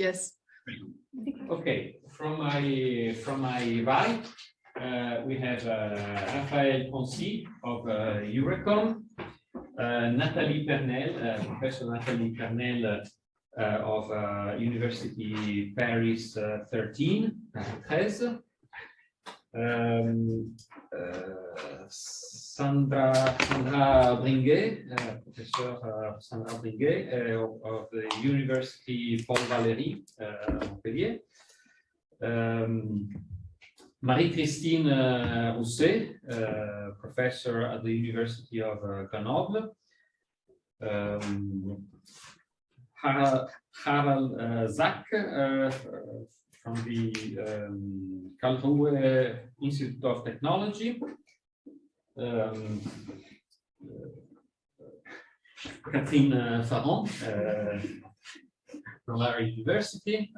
Yes. Okay, from my right, we have Raphaël Poncy of Eurocom, Nathalie Pernel, Professor Nathalie Pernel of University Paris 13, Sandra Bringuet, Professor Sandra Bringuet of the University Paul Valéry, Montpellier. Marie-Christine Rousset, Professor at the University of Grenoble. Harald Zack from the Karlsruhe Institute of Technology. Catherine Farron from our university,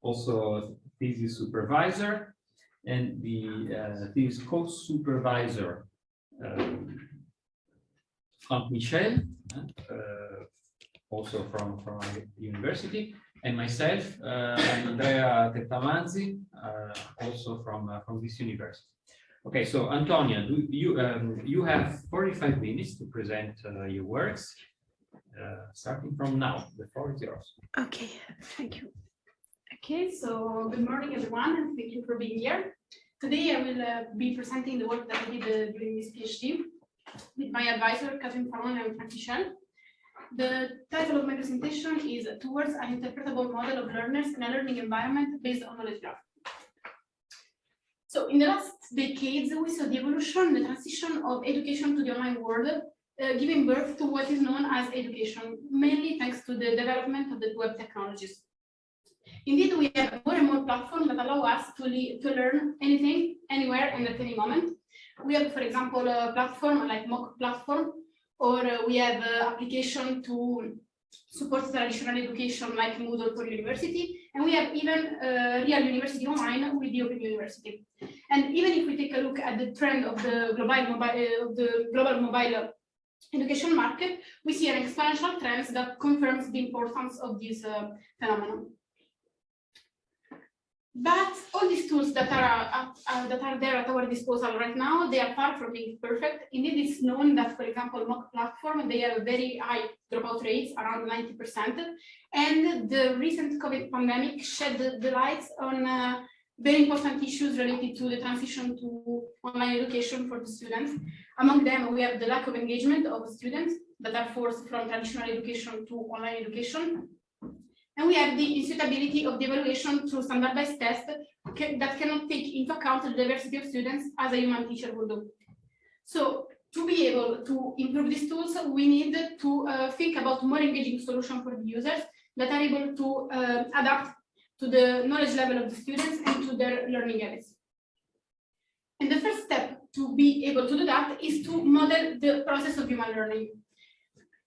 also thesis supervisor, and the thesis co-supervisor, Franck Michel, also from our university, and myself, I'm Andrea Tettamanzi, also from this university. Okay, so Antonia, you have 45 minutes to present your works, starting from now. The floor is yours. Okay, thank you. Okay, so good morning, everyone, and thank you for being here. Today, I will be presenting the work that I did during this PhD with my advisor, Catherine Farron and Franck Michel. The title of my presentation is Towards an Interpretable Model of Learners in a Learning Environment Based on Knowledge Graph. So in the last decades, we saw the evolution, the transition of education to the online world, giving birth to what is known as education, mainly thanks to the development of the web technologies. Indeed, we have more and more platforms that allow us to learn anything, anywhere, and at any moment. We have, for example, a platform like Mock Platform, or we have an application to support traditional education like Moodle for university, and we have even real university online with the Open University. And even if we take a look at the trend of the global mobile education market, we see an exponential trend that confirms the importance of this phenomenon. But all these tools that are there at our disposal right now, they are far from being perfect. Indeed, it's known that, for example, Mock Platform, they have very high dropout rates, around 90%. And the recent COVID pandemic shed the lights on very important issues related to the transition to online education for the students. Among them, we have the lack of engagement of students that are forced from traditional education to online education. And we have the unsuitability of the evaluation through standardized tests that cannot take into account the diversity of students as a human teacher would do. So to be able to improve these tools, we need to think about more engaging solutions for the users that are able to adapt to the knowledge level of the students and to their learning habits. And the first step to be able to do that is to model the process of human learning.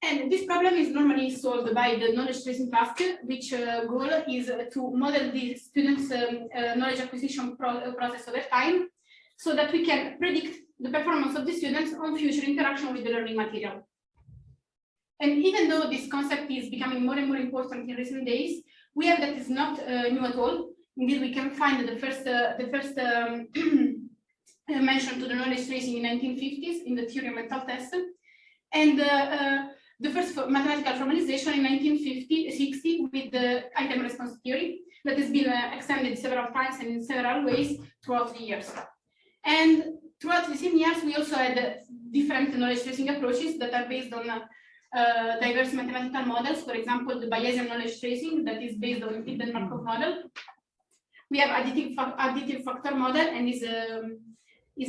And this problem is normally solved by the knowledge tracing task, which goal is to model the students' knowledge acquisition process over time, so that we can predict the performance of the students on future interaction with the learning material. And even though this concept is becoming more and more important in recent days, we have that is not new at all. Indeed, we can find the first mention to the knowledge tracing in 1950s in the theory of mental test, and the first mathematical formalization in 1960 with the item response theory that has been extended several times and in several ways throughout the years. And throughout the same years, we also had different knowledge tracing approaches that are based on diverse mathematical models. For example, the Bayesian knowledge tracing that is based on the hidden Markov model. We have additive factor model and is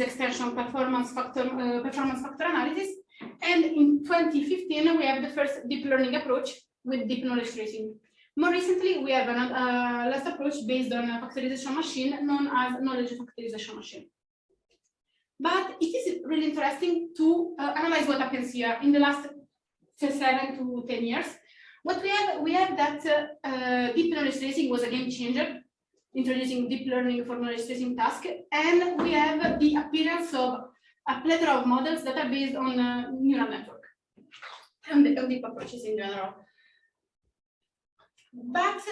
extension performance factor analysis. And in 2015, we have the first deep learning approach with deep knowledge tracing. More recently, we have a last approach based on a factorization machine known as knowledge factorization machine. But it is really interesting to analyze what happens here in the last 7 to 10 years. What we have that deep knowledge tracing was a game changer, introducing deep learning for knowledge tracing task, and we have the appearance of a plethora of models that are based on neural network and deep approaches in general. But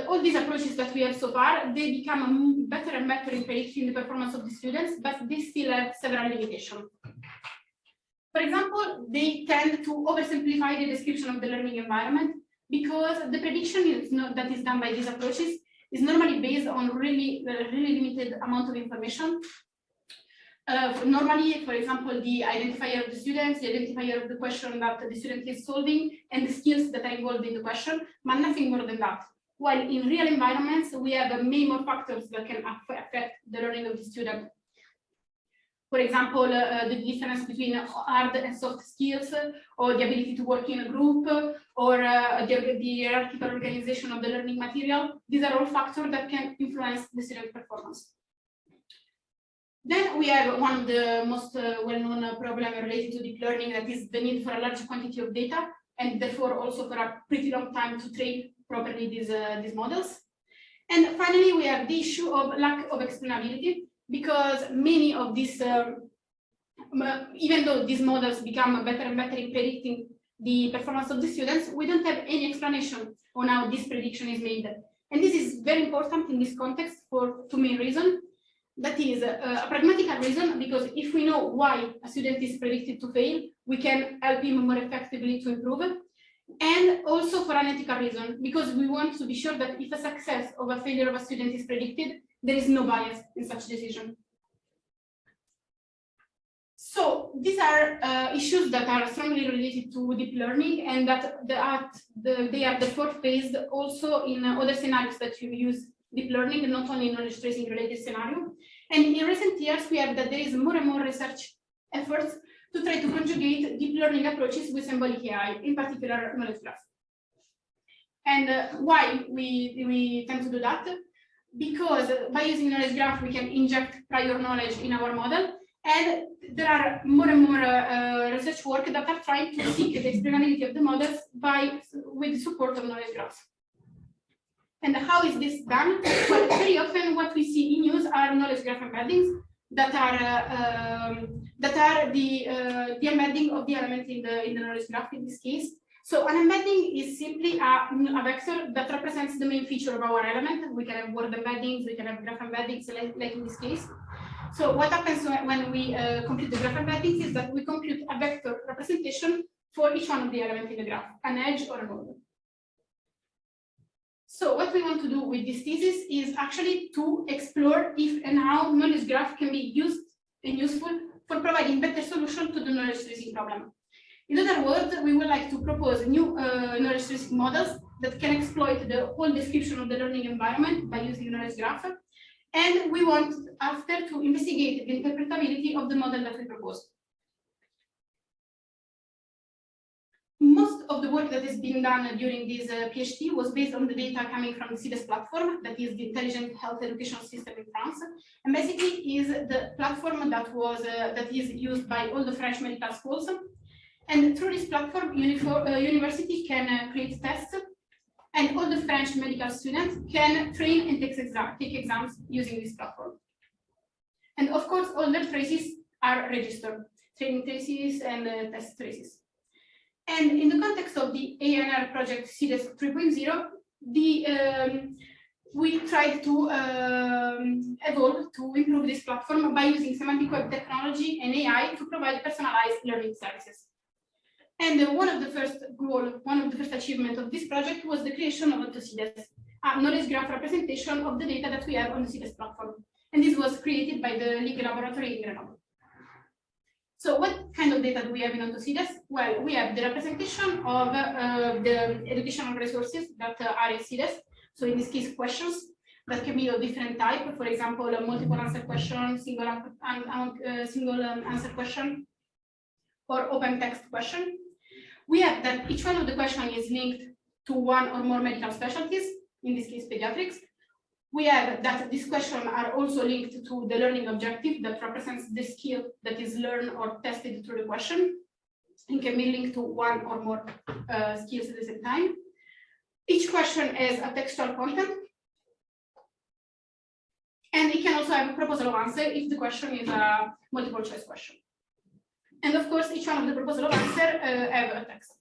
all these approaches that we have so far, they become better and better in predicting the performance of the students, but they still have several limitations. For example, they tend to oversimplify the description of the learning environment because the prediction that is done by these approaches is normally based on really limited amount of information. Normally, for example, the identifier of the students, the identifier of the question that the student is solving, and the skills that are involved in the question, but nothing more than that. While in real environments, we have many more factors that can affect the learning of the student. For example, the difference between hard and soft skills, or the ability to work in a group, or the hierarchical organization of the learning material. These are all factors that can influence the student performance. Then we have one of the most well-known problems related to deep learning, that is the need for a large quantity of data, and therefore also for a pretty long time to train properly these models. And finally, we have the issue of lack of explainability, because many of these, even though these models become better and better in predicting the performance of the students, we don't have any explanation on how this prediction is made. And this is very important in this context for two main reasons. That is a pragmatic reason, because if we know why a student is predicted to fail, we can help him more effectively to improve it. And also for an ethical reason, because we want to be sure that if a success or a failure of a student is predicted, there is no bias in such decision. So these are issues that are strongly related to deep learning, and that they are therefore faced also in other scenarios that you use deep learning, not only in knowledge tracing related scenario. And in recent years, we have that there is more and more research efforts to try to conjugate deep learning approaches with symbolic AI, in particular knowledge graph. And why we tend to do that? Because by using knowledge graph, we can inject prior knowledge in our model, and there are more and more research work that are trying to seek the explainability of the models with the support of knowledge graphs. And how is this done? Well, very often what we see in use are knowledge graph embeddings that are the embedding of the element in the knowledge graph in this case. So an embedding is simply a vector that represents the main feature of our element. We can have word embeddings, we can have graph embeddings, like in this case. So what happens when we compute the graph embeddings is that we compute a vector representation for each one of the elements in the graph, an edge or a node. So what we want to do with this thesis is actually to explore if and how knowledge graph can be used and useful for providing better solution to the knowledge tracing problem. In other words, we would like to propose new knowledge tracing models that can exploit the whole description of the learning environment by using knowledge graph. And we want after to investigate the interpretability of the model that we propose. Most of the work that has been done during this PhD was based on the data coming from the CIDES platform, that is the Intelligent Health Education System in France, and basically is the platform that is used by all the French medical schools. And through this platform, university can create tests, and all the French medical students can train and take exams using this platform. And of course, all their traces are registered, training traces and test traces. And in the context of the ANR project CIDES 3.0, we tried to evolve to improve this platform by using semantic web technology and AI to provide personalized learning services. And one of the first achievements of this project was the creation of CIDES, a knowledge graph representation of the data that we have on the CIDES platform. And this was created by the League Laboratory in Grenoble. So what kind of data do we have in CIDES? Well, we have the representation of the educational resources that are in CIDES. So in this case, questions that can be of different type. For example, a multiple answer question, single answer question, or open text question. We have that each one of the questions is linked to one or more medical specialties, in this case, pediatrics. We have that these questions are also linked to the learning objective that represents the skill that is learned or tested through the question. It can be linked to one or more skills at the same time. Each question has a textual content. And it can also have a proposal of answer if the question is a multiple choice question. And of course, each one of the proposal of answer have a text.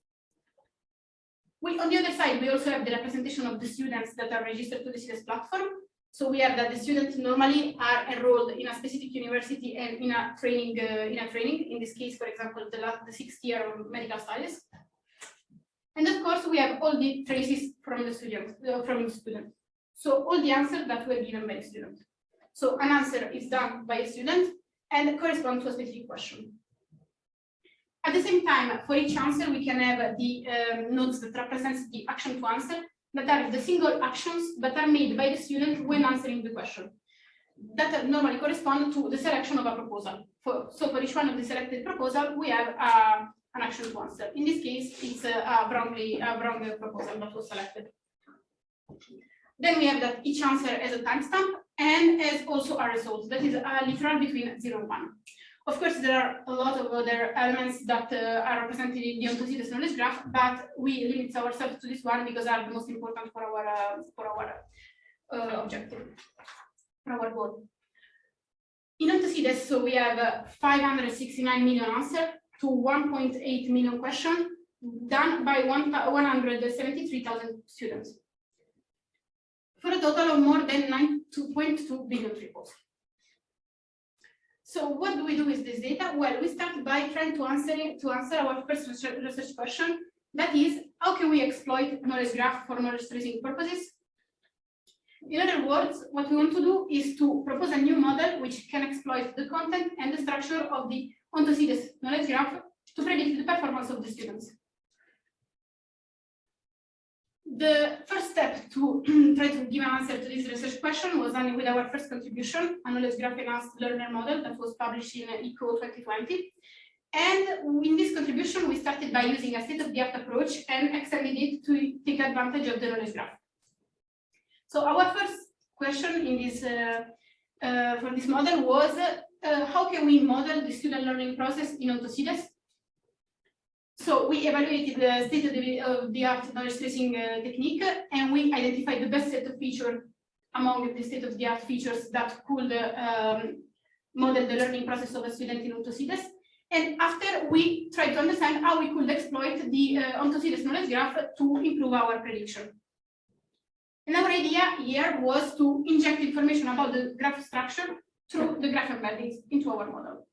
On the other side, we also have the representation of the students that are registered to the CDES platform. So we have that the students normally are enrolled in a specific university and in a training. In this case, for example, the 6th year of medical studies. And of course, we have all the traces from the students. So all the answers that were given by a student. So an answer is done by a student and corresponds to a specific question. At the same time, for each answer, we can have the nodes that represents the action to answer, that are the single actions that are made by the student when answering the question. That normally correspond to the selection of a proposal. So for each one of the selected proposal, we have an action to answer. In this case, it's a wrong proposal that was selected. Then we have that each answer has a timestamp and has also a result that is a literal between 0 and 1. Of course, there are a lot of other elements that are represented in the ontocydus knowledge graph, but we limit ourselves to this one because they are the most important for our objective, for our goal. In ontocydus, so we have 569 million answers to 1.8 million questions done by 173,000 students, for a total of more than 2.2 billion triples. So what do we do with this data? Well, we start by trying to answer our first research question. That is, how can we exploit knowledge graph for knowledge tracing purposes? In other words, what we want to do is to propose a new model which can exploit the content and the structure of the ontocydus knowledge graph to predict the performance of the students. The first step to try to give an answer to this research question was done with our first contribution, a knowledge graph enhanced learner model that was published in ECO 2020. And in this contribution, we started by using a state-of-the-art approach and extended it to take advantage of the knowledge graph. So our first question in this for this model was, how can we model the student learning process in ontocydus? So we evaluated the state-of-the-art knowledge tracing technique, and we identified the best set of features among the state-of-the-art features that could model the learning process of a student in ontocydus. And after, we tried to understand how we could exploit the ontocydus knowledge graph to improve our prediction. And our idea here was to inject information about the graph structure through the graph embeddings into our model.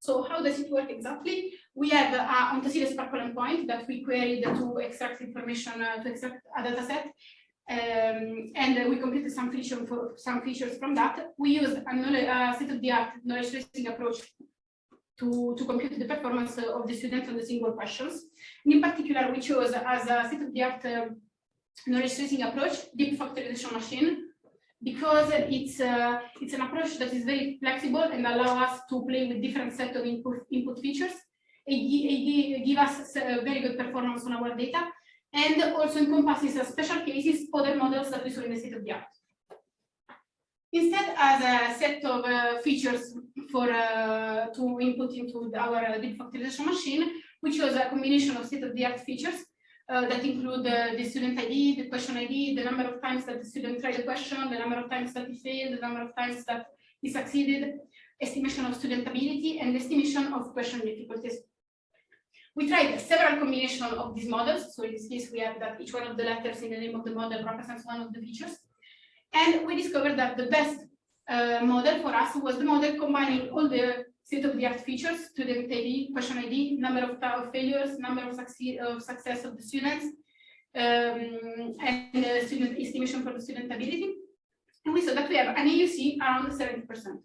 So how does it work exactly? We have an ontocydus sparkle endpoint that we queried to extract information, to extract a data set, and we completed some features from that. We used a state-of-the-art knowledge tracing approach to compute the performance of the students on the single questions. And in particular, we chose as a state-of-the-art knowledge tracing approach deep factorization machine, because it's an approach that is very flexible and allows us to play with different set of input features. It gives us very good performance on our data, and also encompasses special cases, other models that we saw in the state of the art. Instead, as a set of features for to input into our deep factorization machine, we chose a combination of state-of-the-art features that include the student ID, the question ID, the number of times that the student tried the question, the number of times that he failed, the number of times that he succeeded, estimation of student ability, and estimation of question difficulties. We tried several combinations of these models. So in this case, we have that each one of the letters in the name of the model represents one of the features. And we discovered that the best model for us was the model combining all the state-of-the-art features: student ID, question ID, number of failures, number of success of the students, and student estimation for the student ability. And we saw that we have an AUC around 70%.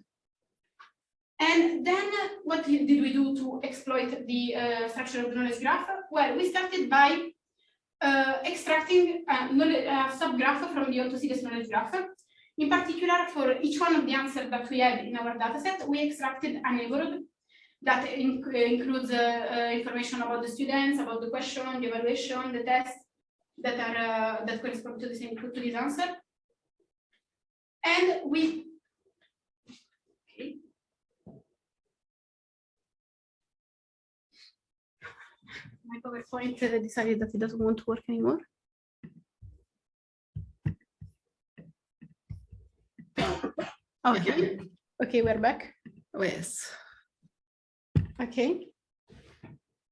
And then what did we do to exploit the structure of the knowledge graph? Well, we started by extracting a subgraph from the ontocydus knowledge graph. In particular, for each one of the answers that we had in our dataset, we extracted a neighborhood that includes information about the students, about the question, the evaluation, the tests that correspond to this answer. And we my PowerPoint decided that it doesn't want to work anymore. Okay. Okay, we're back. Yes. Okay.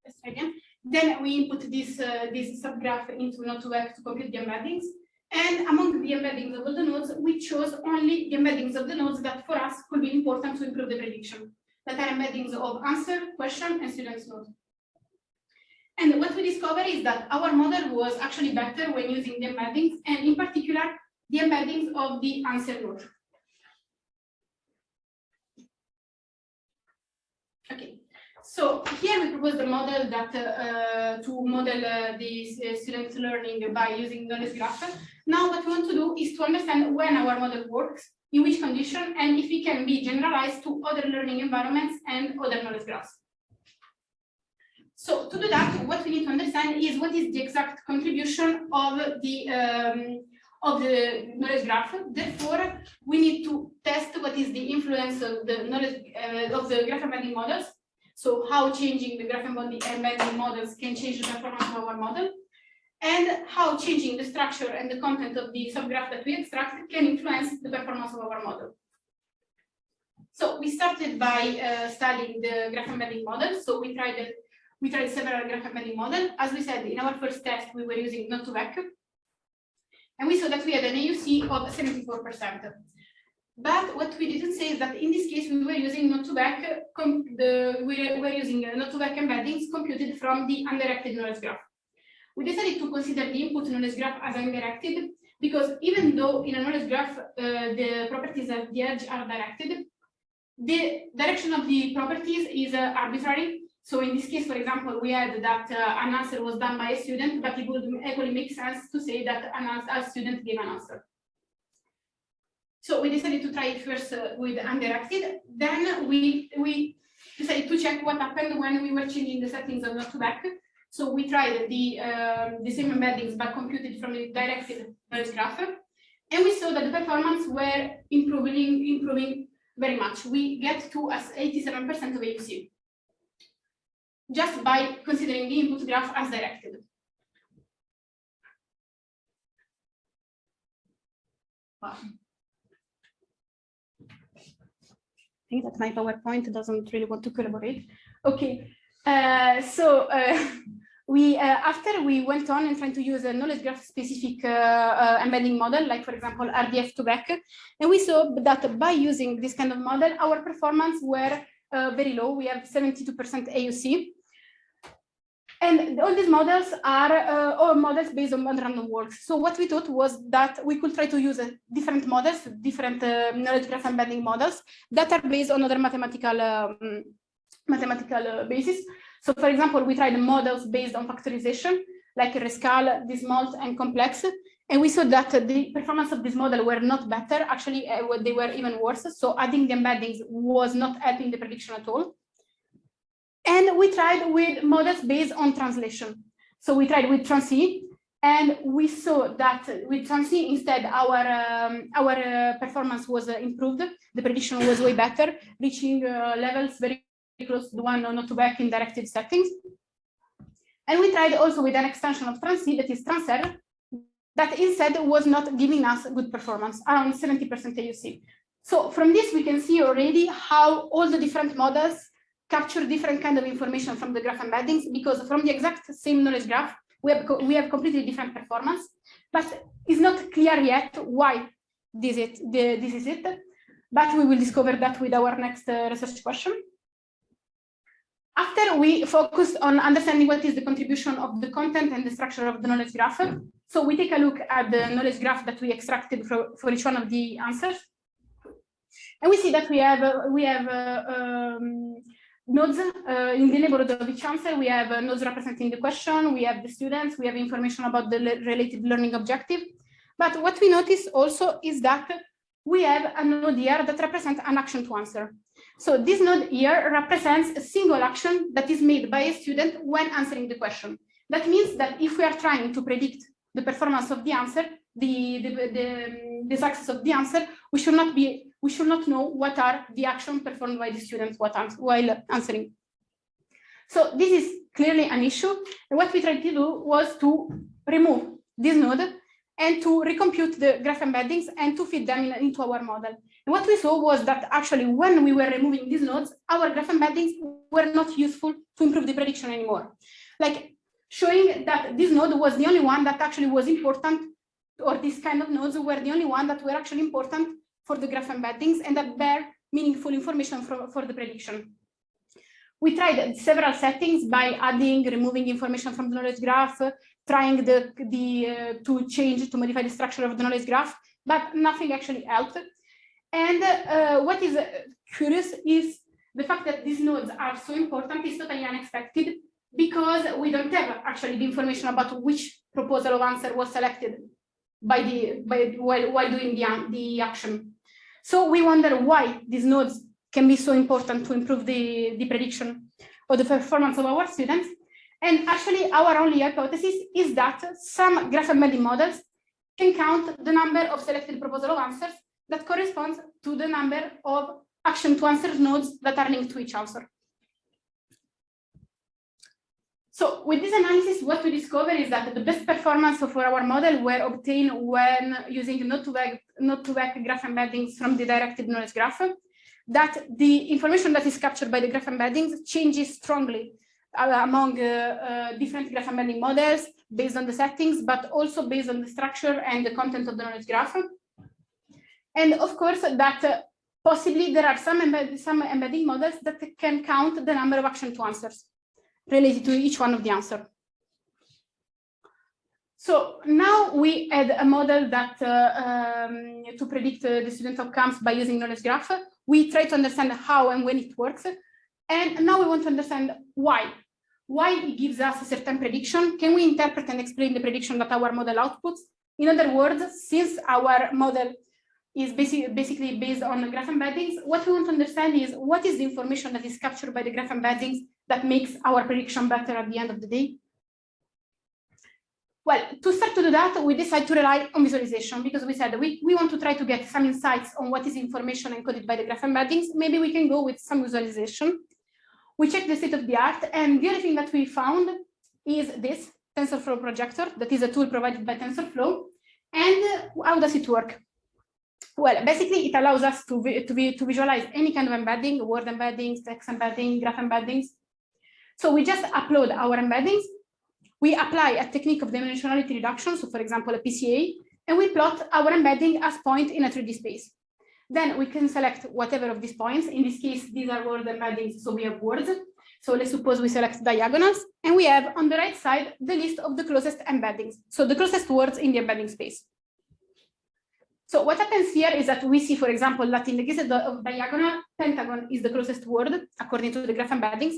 Let's try again. Then we input this subgraph into Node2Vec to compute the embeddings. And among the embeddings of all the nodes, we chose only the embeddings of the nodes that for us could be important to improve the prediction, that are embeddings of answer, question, and student's node. And what we discovered is that our model was actually better when using the embeddings, and in particular, the embeddings of the answer node. Okay, so here we propose the model that to model the student learning by using knowledge graph. Now what we want to do is to understand when our model works, in which condition, and if it can be generalized to other learning environments and other knowledge graphs. So to do that, what we need to understand is what is the exact contribution of the knowledge graph. Therefore, we need to test what is the influence of the knowledge of the graph embedding models. So how changing the graph embedding models can change the performance of our model, and how changing the structure and the content of the subgraph that we extract can influence the performance of our model. So we started by studying the graph embedding model. So we tried several graph embedding models. As we said, in our first test, we were using Node2Vec, and we saw that we had an AUC of 74%. But what we didn't say is that in this case, we were using Node2Vec, we were using Node2Vec embeddings computed from the undirected knowledge graph. We decided to consider the input knowledge graph as undirected because even though in a knowledge graph, the properties at the edge are directed, the direction of the properties is arbitrary. So in this case, for example, we had that an answer was done by a student, but it would equally make sense to say that a student gave an answer. So we decided to try it first with undirected. Then we decided to check what happened when we were changing the settings of Node2Vec. So we tried the same embeddings but computed from the directed knowledge graph, and we saw that the performance were improving very much. We get to 87% of AUC just by considering the input graph as directed. Wow. I think that my PowerPoint doesn't really want to collaborate. Okay, after we went on and trying to use a knowledge graph specific embedding model, like for example RDF2Vec, and we saw that by using this kind of model, our performance were very low. We have 72% AUC. And all these models are all models based on random walks. So what we thought was that we could try to use different models, different knowledge graph embedding models that are based on other mathematical basis. So for example, we tried models based on factorization, like Rescal, Dismalt, and Complex. And we saw that the performance of this model were not better. Actually, they were even worse. So adding the embeddings was not helping the prediction at all. And we tried with models based on translation. So we tried with Trans-C, and we saw that with Trans-C, instead, our performance was improved. The prediction was way better, reaching levels very close to the one on Node2Vec in directed settings. And we tried also with an extension of Trans-C, that is Transfer, that instead was not giving us good performance, around 70% AUC. So from this, we can see already how all the different models capture different kind of information from the graph embeddings, because from the exact same knowledge graph, we have completely different performance, but it's not clear yet why this is it, but we will discover that with our next research question. After we focused on understanding what is the contribution of the content and the structure of the knowledge graph, so we take a look at the knowledge graph that we extracted for each one of the answers, and we see that we have nodes in the neighborhood of each answer. We have nodes representing the question, we have the students, we have information about the related learning objective. But what we notice also is that we have a node here that represents an action to answer. So this node here represents a single action that is made by a student when answering the question. That means that if we are trying to predict the performance of the answer, the success of the answer, we should not know what are the actions performed by the students while answering. So this is clearly an issue. And what we tried to do was to remove this node and to recompute the graph embeddings and to feed them into our model. And what we saw was that actually when we were removing these nodes, our graph embeddings were not useful to improve the prediction anymore. Like showing that this node was the only one that actually was important, or this kind of nodes were the only one that were actually important for the graph embeddings and that bear meaningful information for the prediction. We tried several settings by adding, removing information from the knowledge graph, trying to modify the structure of the knowledge graph, but nothing actually helped. And what is curious is the fact that these nodes are so important is totally unexpected, because we don't have actually the information about which proposal of answer was selected while doing the action. So we wonder why these nodes can be so important to improve the prediction or the performance of our students. And actually, our only hypothesis is that some graph embedding models can count the number of selected proposal of answers that corresponds to the number of action to answer nodes that are linked to each answer. So with this analysis, what we discover is that the best performance of our model were obtained when using not-to-back graph embeddings from the directed knowledge graph, that the information that is captured by the graph embeddings changes strongly among different graph embedding models based on the settings, but also based on the structure and the content of the knowledge graph. And of course, that possibly there are some embedding models that can count the number of action to answers related to each one of the answers. So now we add a model that to predict the student outcomes by using knowledge graph. We try to understand how and when it works. And now we want to understand why it gives us a certain prediction. Can we interpret and explain the prediction that our model outputs? In other words, since our model is basically based on graph embeddings, what we want to understand is what is the information that is captured by the graph embeddings that makes our prediction better at the end of the day? Well, to start to do that, we decided to rely on visualization, because we said we want to try to get some insights on what is information encoded by the graph embeddings. Maybe we can go with some visualization. We checked the state of the art, and the only thing that we found is this TensorFlow projector, that is a tool provided by TensorFlow. And how does it work? Well, basically, it allows us to visualize any kind of embedding, word embeddings, text embedding, graph embeddings. So we just upload our embeddings. We apply a technique of dimensionality reduction, so for example, a PCA, and we plot our embedding as point in a 3D space. Then we can select whatever of these points. In this case, these are word embeddings, so we have words. So let's suppose we select diagonals, and we have on the right side the list of the closest embeddings, so the closest words in the embedding space. So what happens here is that we see, for example, that in the case of diagonal, pentagon is the closest word according to the graph embeddings.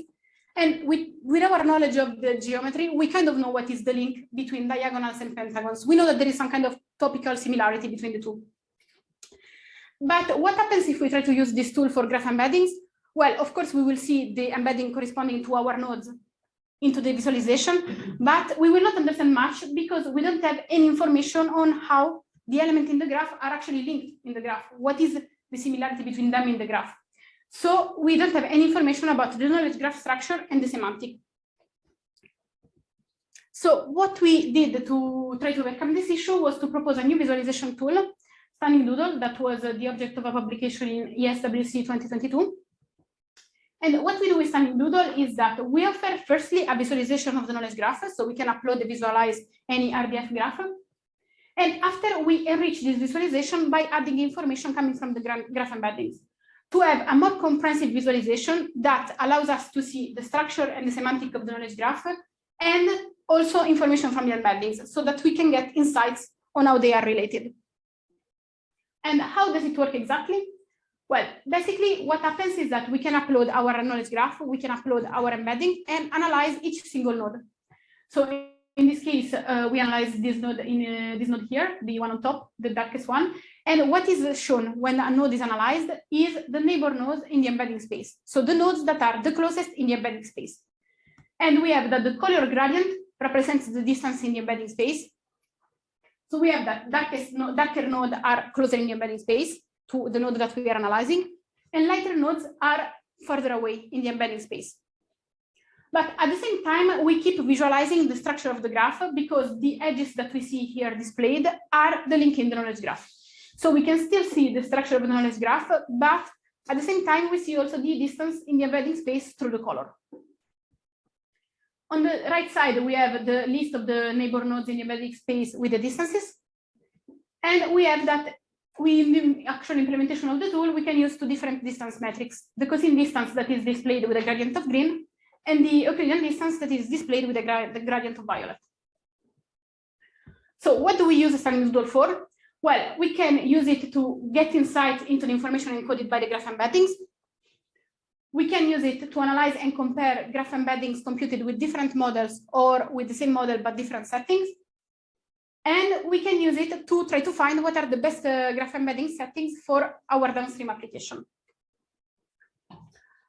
And with our knowledge of the geometry, we kind of know what is the link between diagonals and pentagons. We know that there is some kind of topical similarity between the two. But what happens if we try to use this tool for graph embeddings? Well, of course, we will see the embedding corresponding to our nodes into the visualization, but we will not understand much because we don't have any information on how the elements in the graph are actually linked in the graph. What is the similarity between them in the graph? So we don't have any information about the knowledge graph structure and the semantic. So what we did to try to overcome this issue was to propose a new visualization tool, Stunning Doodle, that was the object of a publication in ESWC 2022. And what we do with Stunning Doodle is that we offer firstly a visualization of the knowledge graph, so we can upload and visualize any RDF graph. And after we enrich this visualization by adding information coming from the graph embeddings to have a more comprehensive visualization that allows us to see the structure and the semantic of the knowledge graph, and also information from the embeddings so that we can get insights on how they are related. And how does it work exactly? Well, basically what happens is that we can upload our knowledge graph, we can upload our embedding and analyze each single node. So in this case, we analyze this node this node here, the one on top, the darkest one. And what is shown when a node is analyzed is the neighbor nodes in the embedding space. So the nodes that are the closest in the embedding space. And we have that the color gradient represents the distance in the embedding space. So we have that darker node are closer in the embedding space to the node that we are analyzing, and lighter nodes are further away in the embedding space. But at the same time, we keep visualizing the structure of the graph because the edges that we see here displayed are the link in the knowledge graph. So we can still see the structure of the knowledge graph, but at the same time, we see also the distance in the embedding space through the color. On the right side, we have the list of the neighbor nodes in the embedding space with the distances. And we have that in the actual implementation of the tool, we can use two different distance metrics, the cosine distance that is displayed with a gradient of green, and the Euclidean distance that is displayed with the gradient of violet. So what do we use Standing Doodle for? Well, we can use it to get insights into the information encoded by the graph embeddings. We can use it to analyze and compare graph embeddings computed with different models or with the same model but different settings. And we can use it to try to find what are the best graph embedding settings for our downstream application.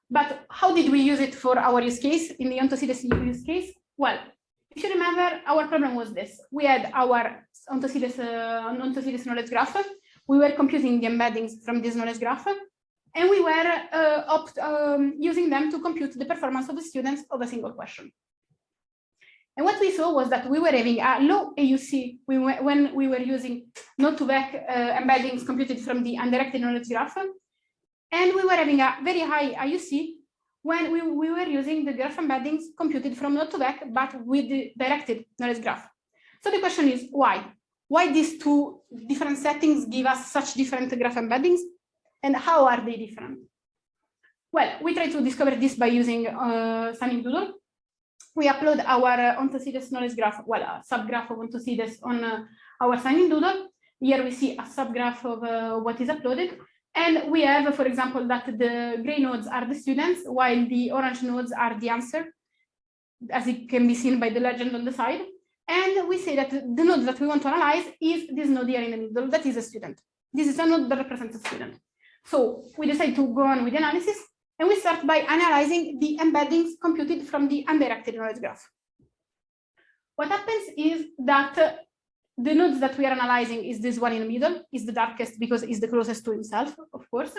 But how did we use it for our use case, in the Ontocides use case? Well, if you remember, our problem was this. We had our Ontocides knowledge graph. We were computing the embeddings from this knowledge graph, and we were using them to compute the performance of the students of a single question. And what we saw was that we were having a low AUC when we were using node-to-back embeddings computed from the undirected knowledge graph. And we were having a very high IUC when we were using the graph embeddings computed from node-to-back, but with the directed knowledge graph. So the question is why? Why these two different settings give us such different graph embeddings? And how are they different? Well, we try to discover this by using Standing Doodle. We upload our Ontocides knowledge graph, well, a subgraph of Ontocides on our Standing Doodle. Here we see a subgraph of what is uploaded. And we have, for example, that the gray nodes are the students, while the orange nodes are the answer, as it can be seen by the legend on the side. And we say that the node that we want to analyze is this node here in the middle, that is a student. This is a node that represents a student. So we decide to go on with the analysis, and we start by analyzing the embeddings computed from the undirected knowledge graph. What happens is that the nodes that we are analyzing is this one in the middle, is the darkest because it's the closest to himself, of course.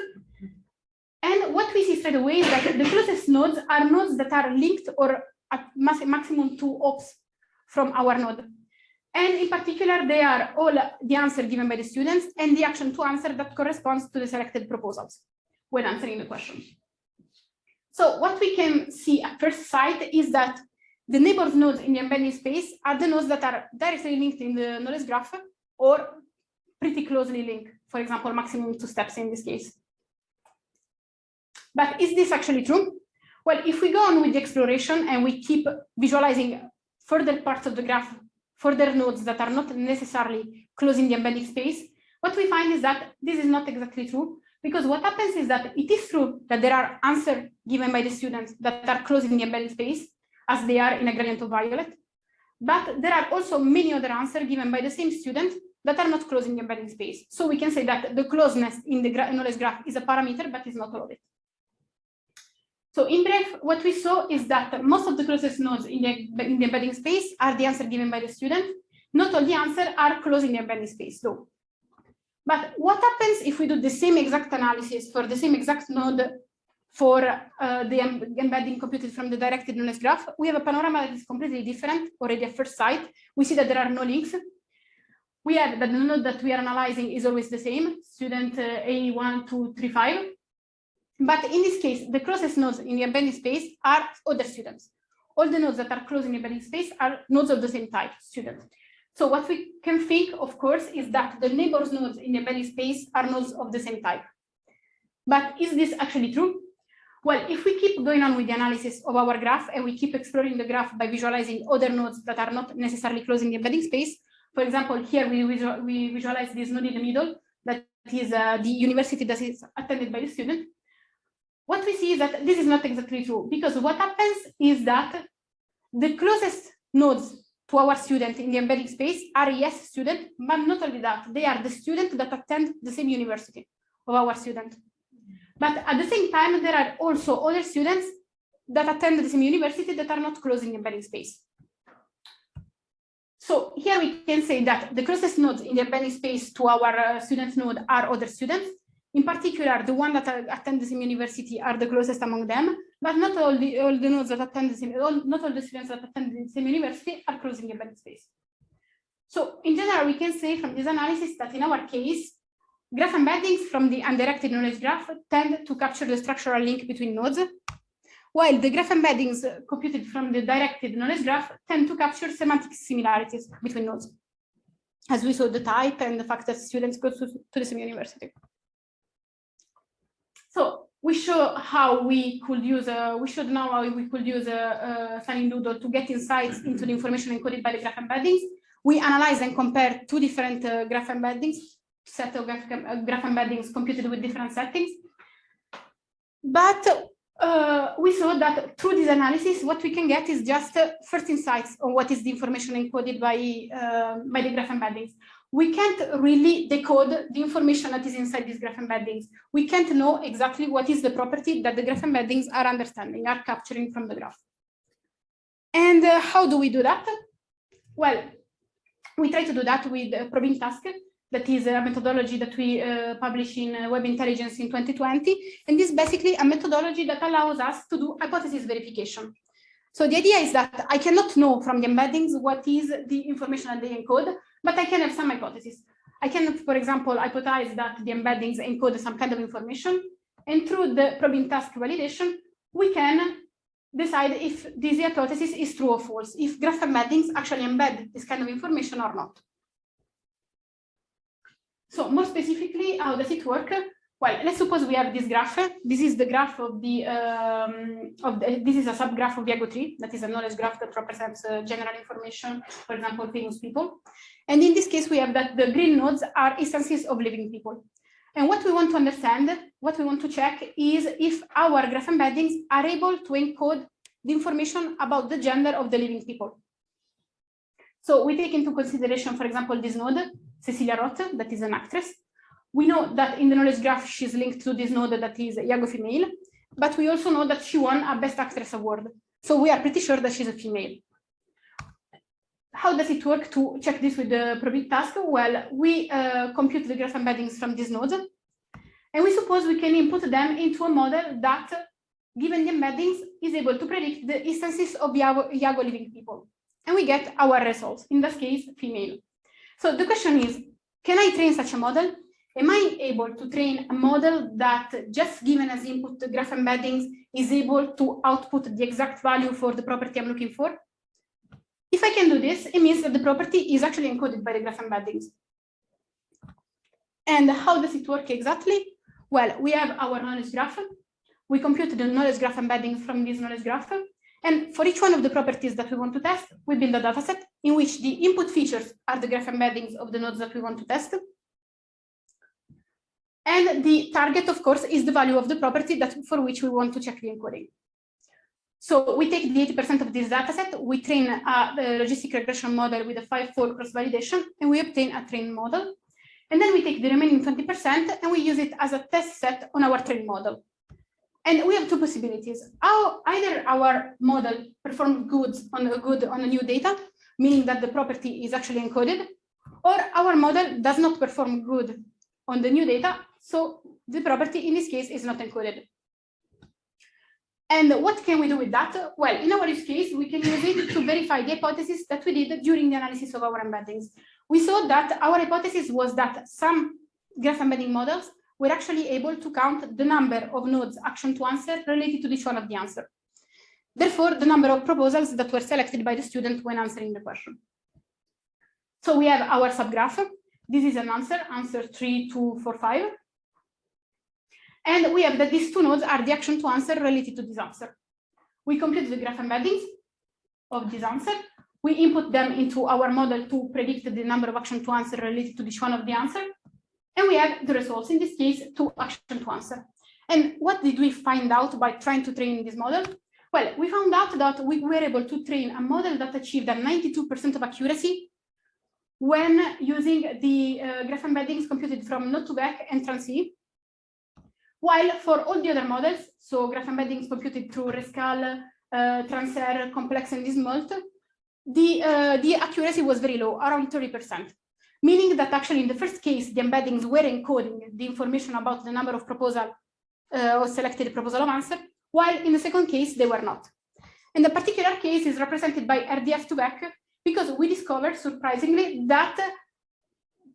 And what we see straight away is that the closest nodes are nodes that are linked or at maximum 2 ops from our node. And in particular, they are all the answer given by the students and the action to answer that corresponds to the selected proposals when answering the question. So what we can see at first sight is that the neighbors nodes in the embedding space are the nodes that are directly linked in the knowledge graph or pretty closely linked, for example, maximum 2 steps in this case. But is this actually true? Well, if we go on with the exploration and we keep visualizing further parts of the graph, further nodes that are not necessarily close in the embedding space, what we find is that this is not exactly true, because what happens is that it is true that there are answers given by the students that are close in the embedding space, as they are in a gradient of violet, but there are also many other answers given by the same student that are not close in the embedding space. So we can say that the closeness in the knowledge graph is a parameter, but is not all of it. So in brief, what we saw is that most of the closest nodes in the embedding space are the answer given by the student. Not all the answers are close in the embedding space, though. But what happens if we do the same exact analysis for the same exact node for the embedding computed from the directed knowledge graph? We have a panorama that is completely different already at first sight. We see that there are no links. We have that the node that we are analyzing is always the same, student A1, 2, 3, 5. But in this case, the closest nodes in the embedding space are other students. All the nodes that are close in the embedding space are nodes of the same type, student. So what we can think, of course, is that the neighbors nodes in the embedding space are nodes of the same type. But is this actually true? Well, if we keep going on with the analysis of our graph and we keep exploring the graph by visualizing other nodes that are not necessarily close in the embedding space, for example, here we visualize this node in the middle, that is the university that is attended by the student. What we see is that this is not exactly true, because what happens is that the closest nodes to our student in the embedding space are yes student, but not only that, they are the student that attend the same university of our student. But at the same time, there are also other students that attend the same university that are not close in the embedding space. So here we can say that the closest nodes in the embedding space to our student node are other students. In particular, the ones that attend the same university are the closest among them, but not all the nodes that attend the same, not all the students that attend the same university are close in the embedding space. So in general, we can say from this analysis that in our case, graph embeddings from the undirected knowledge graph tend to capture the structural link between nodes, while the graph embeddings computed from the directed knowledge graph tend to capture semantic similarities between nodes, as we saw the type and the fact that students go to the same university. So we show how we could use signing Doodle to get insights into the information encoded by the graph embeddings. We analyze and compare two different graph embeddings, set of graph embeddings computed with different settings. But we saw that through this analysis, what we can get is just first insights on what is the information encoded by the graph embeddings. We can't really decode the information that is inside these graph embeddings. We can't know exactly what is the property that the graph embeddings are understanding, are capturing from the graph. And how do we do that? Well, we try to do that with probing task. That is a methodology that we published in Web Intelligence in 2020. And this is basically a methodology that allows us to do hypothesis verification. So the idea is that I cannot know from the embeddings what is the information that they encode, but I can have some hypothesis. I can, for example, hypothesize that the embeddings encode some kind of information. And through the probing task validation, we can decide if this hypothesis is true or false, if graph embeddings actually embed this kind of information or not. So more specifically, how does it work? Well, let's suppose we have this graph. This is the graph of the, this is a subgraph of Iago tree. That is a knowledge graph that represents general information, for example, famous people. And in this case, we have that the green nodes are instances of living people. And what we want to understand, what we want to check is if our graph embeddings are able to encode the information about the gender of the living people. So we take into consideration, for example, this node, Cecilia Roth, that is an actress. We know that in the knowledge graph, she's linked to this node that is Iago female, but we also know that she won a Best Actress award. So we are pretty sure that she's a female. How does it work to check this with the probing task? Well, we compute the graph embeddings from these nodes, and we suppose we can input them into a model that, given the embeddings, is able to predict the instances of Iago living people. And we get our results, in this case, female. So the question is, can I train such a model? Am I able to train a model that, just given as input the graph embeddings, is able to output the exact value for the property I'm looking for? If I can do this, it means that the property is actually encoded by the graph embeddings. And how does it work exactly? Well, we have our knowledge graph. We compute the knowledge graph embedding from this knowledge graph. And for each one of the properties that we want to test, we build a dataset in which the input features are the graph embeddings of the nodes that we want to test. And the target, of course, is the value of the property that for which we want to check the encoding. So we take the 80% of this dataset, we train a logistic regression model with a 5-fold cross-validation, and we obtain a trained model. And then we take the remaining 20% and we use it as a test set on our trained model. And we have two possibilities. Either our model performs good on a new data, meaning that the property is actually encoded, or our model does not perform good on the new data, so the property in this case is not encoded. And what can we do with that? Well, in our use case, we can use it to verify the hypothesis that we did during the analysis of our embeddings. We saw that our hypothesis was that some graph embedding models were actually able to count the number of nodes action to answer related to each one of the answer. Therefore, the number of proposals that were selected by the student when answering the question. So we have our subgraph. This is an answer 3, 2, 4, 5. And we have that these two nodes are the action to answer related to this answer. We compute the graph embeddings of this answer. We input them into our model to predict the number of action to answer related to each one of the answer. And we have the results, in this case, 2 action to answer. And what did we find out by trying to train this model? Well, we found out that we were able to train a model that achieved a 92% of accuracy when using the graph embeddings computed from Node2Vec and Transc. While for all the other models, so graph embeddings computed through Rescal, Transr, Complex, and Dismult, the accuracy was very low, around 30%. Meaning that actually in the first case, the embeddings were encoding the information about the number of proposal or selected proposal of answer, while in the second case, they were not. And the particular case is represented by RDF2Vec because we discovered, surprisingly, that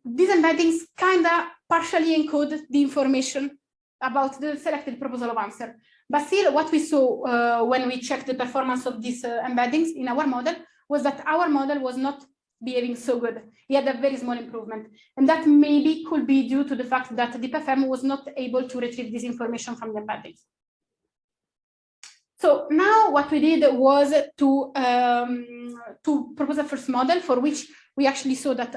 these embeddings kind of partially encode the information about the selected proposal of answer. But still, what we saw when we checked the performance of these embeddings in our model was that our model was not behaving so good. He had a very small improvement. And that maybe could be due to the fact that DeepFM was not able to retrieve this information from the embeddings. So now what we did was to propose a first model for which we actually saw that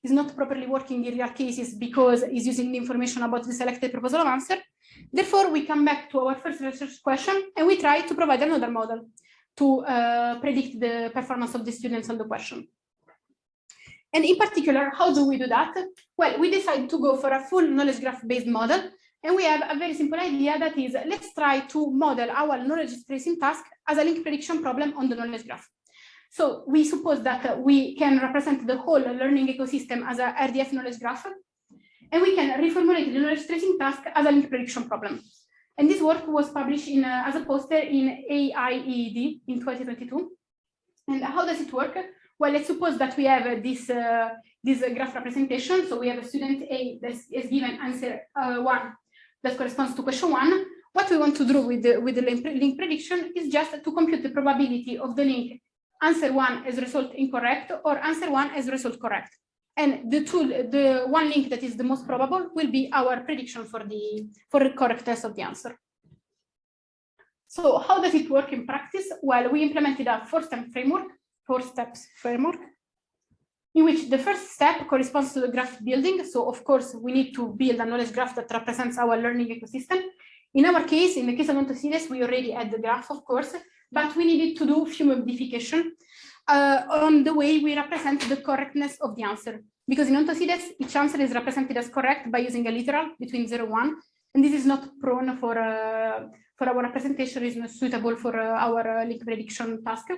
is not properly working in real cases because it's using the information about the selected proposal of answer. Therefore, we come back to our first research question and we try to provide another model to predict the performance of the students on the question. And in particular, how do we do that? Well, we decided to go for a full knowledge graph-based model. And we have a very simple idea that is, let's try to model our knowledge tracing task as a link prediction problem on the knowledge graph. So we suppose that we can represent the whole learning ecosystem as a RDF knowledge graph, and we can reformulate the knowledge tracing task as a link prediction problem. And this work was published as a poster in AIED in 2022. And how does it work? Well, let's suppose that we have this graph representation. So we have a student A that is given answer 1 that corresponds to question 1. What we want to do with the link prediction is just to compute the probability of the link answer 1 as result incorrect or answer 1 as result correct. And the one link that is the most probable will be our prediction for the correctness of the answer. So how does it work in practice? Well, we implemented a four steps framework, in which the first step corresponds to the graph building. So of course, we need to build a knowledge graph that represents our learning ecosystem. In our case, in the case of Ontocides, we already had the graph, of course, but we needed to do a few modifications on the way we represent the correctness of the answer. Because in Ontocides, each answer is represented as correct by using a literal between 0 and 1. And this is not prone for our representation, is not suitable for our link prediction task.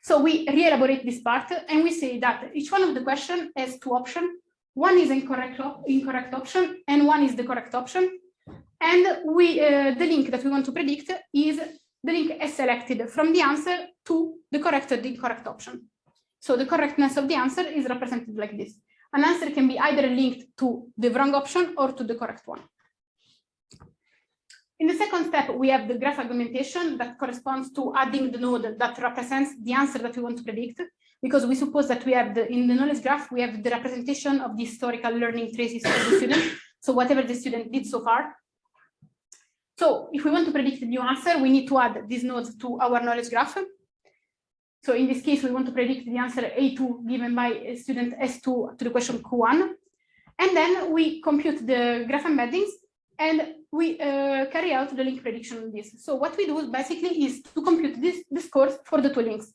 So we re-elaborate this part and we say that each one of the questions has 2 options. One is incorrect option and one is the correct option. And the link that we want to predict is the link as selected from the answer to the correct or the incorrect option. So the correctness of the answer is represented like this. An answer can be either linked to the wrong option or to the correct one. In the second step, we have the graph augmentation that corresponds to adding the node that represents the answer that we want to predict, because we suppose that we have in the knowledge graph, we have the representation of the historical learning traces of the student. So whatever the student did so far. So if we want to predict the new answer, we need to add these nodes to our knowledge graph. So in this case, we want to predict the answer A2 given by student S2 to the question Q1. And then we compute the graph embeddings and we carry out the link prediction on this. So what we do basically is to compute the scores for the 2 links.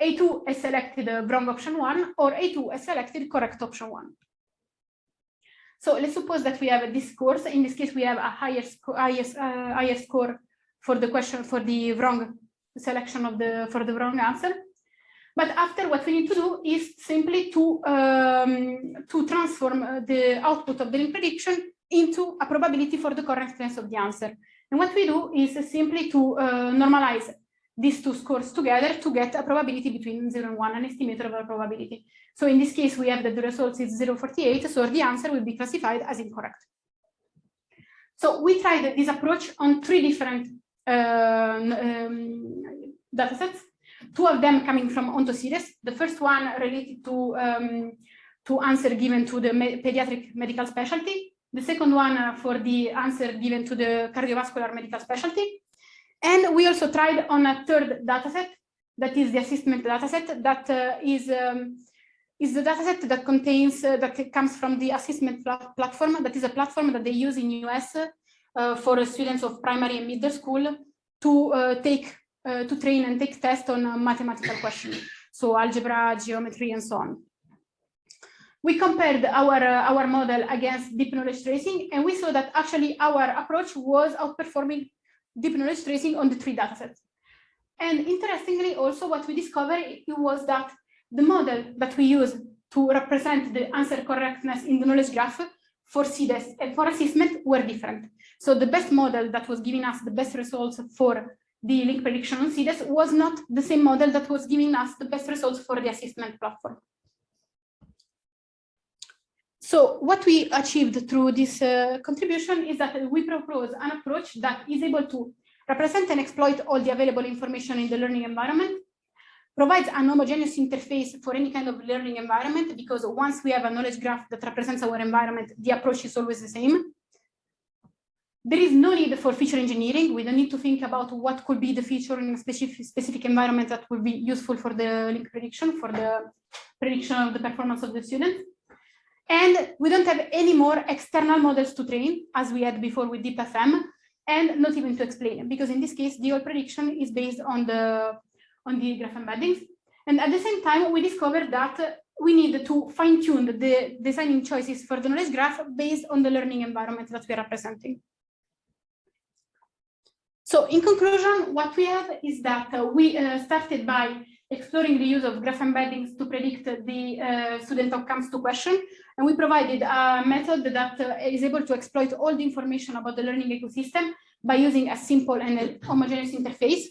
A2 has selected wrong option 1 or A2 has selected correct option 1. So let's suppose that we have this scores. In this case, we have a higher score for the question for the wrong selection for the wrong answer. But after, what we need to do is simply to transform the output of the link prediction into a probability for the correctness of the answer. And what we do is simply to normalize these 2 scores together to get a probability between 0 and 1, an estimator of a probability. So in this case, we have that the result is 0.48, so the answer will be classified as incorrect. So we tried this approach on 3 different datasets, 2 of them coming from Ontocides. The first one related to answer given to the pediatric medical specialty. The second one for the answer given to the cardiovascular medical specialty. And we also tried on a 3rd dataset, that is the assessment dataset, that is the dataset that contains, that comes from the assessment platform. That is a platform that they use in US for students of primary and middle school to train and take tests on mathematical questions. So algebra, geometry, and so on. We compared our model against deep knowledge tracing, and we saw that actually our approach was outperforming deep knowledge tracing on the 3 datasets. And interestingly, also what we discovered was that the model that we use to represent the answer correctness in the knowledge graph for CDES and for assessment were different. So the best model that was giving us the best results for the link prediction on CDES was not the same model that was giving us the best results for the assessment platform. So what we achieved through this contribution is that we propose an approach that is able to represent and exploit all the available information in the learning environment, provides an homogeneous interface for any kind of learning environment, because once we have a knowledge graph that represents our environment, the approach is always the same. There is no need for feature engineering. We don't need to think about what could be the feature in a specific environment that would be useful for the link prediction, for the prediction of the performance of the student. And we don't have any more external models to train, as we had before with DeepFM, and not even to explain, because in this case, the whole prediction is based on the graph embeddings. And at the same time, we discovered that we need to fine-tune the designing choices for the knowledge graph based on the learning environment that we are representing. So in conclusion, what we have is that we started by exploring the use of graph embeddings to predict the student outcomes to question. And we provided a method that is able to exploit all the information about the learning ecosystem by using a simple and a homogeneous interface.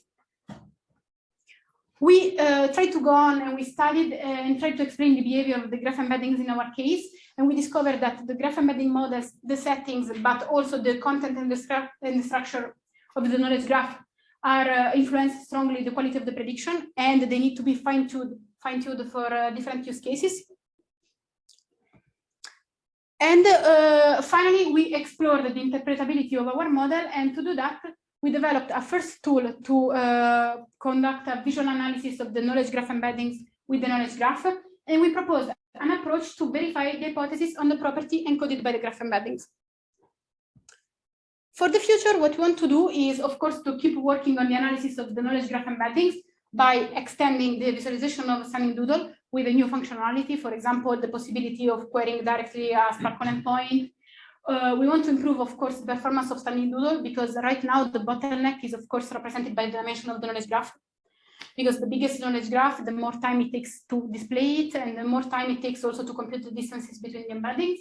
We tried to go on and we studied and tried to explain the behavior of the graph embeddings in our case. And we discovered that the graph embedding models, the settings, but also the content and the structure of the knowledge graph are influence strongly the quality of the prediction, and they need to be fine-tuned for different use cases. And finally, we explored the interpretability of our model, and to do that, we developed a first tool to conduct a visual analysis of the knowledge graph embeddings with the knowledge graph, and we proposed an approach to verify the hypothesis on the property encoded by the graph embeddings. For the future, what we want to do is, of course, to keep working on the analysis of the knowledge graph embeddings by extending the visualization of stunning Doodle with a new functionality, for example, the possibility of querying directly a Sparkle endpoint. We want to improve, of course, the performance of stunning Doodle, because right now the bottleneck is, of course, represented by the dimension of the knowledge graph. Because the biggest knowledge graph, the more time it takes to display it, and the more time it takes also to compute the distances between the embeddings.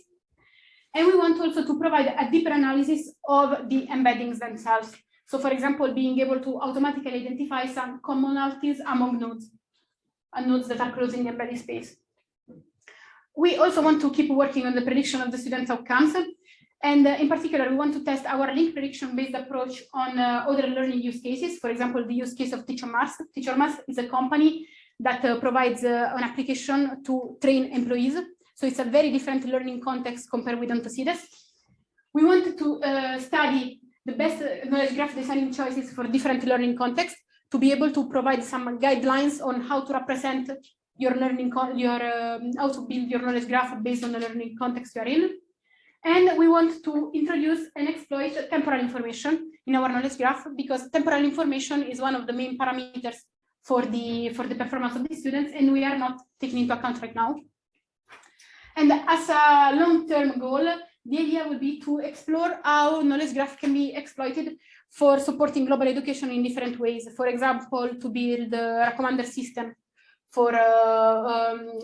And we want also to provide a deeper analysis of the embeddings themselves. So, for example, being able to automatically identify some commonalities among nodes, and nodes that are close in the embedding space. We also want to keep working on the prediction of the students' outcomes. And in particular, we want to test our link prediction-based approach on other learning use cases. For example, the use case of TeacherMars. TeacherMars is a company that provides an application to train employees. So it's a very different learning context compared with Ontocides. We wanted to study the best knowledge graph designing choices for different learning contexts to be able to provide some guidelines on how to represent your learning, how to build your knowledge graph based on the learning context you are in. And we want to introduce and exploit temporal information in our knowledge graph, because temporal information is one of the main parameters for the performance of the students, and we are not taking into account right now. And as a long-term goal, the idea would be to explore how knowledge graph can be exploited for supporting global education in different ways. For example, to build a recommender system for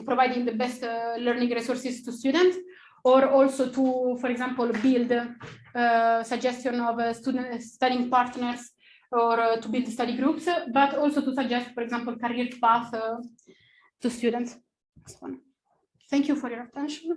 providing the best learning resources to students, or also to, for example, build suggestion of student studying partners, or to build study groups, but also to suggest, for example, career path to students. Thank you for your attention.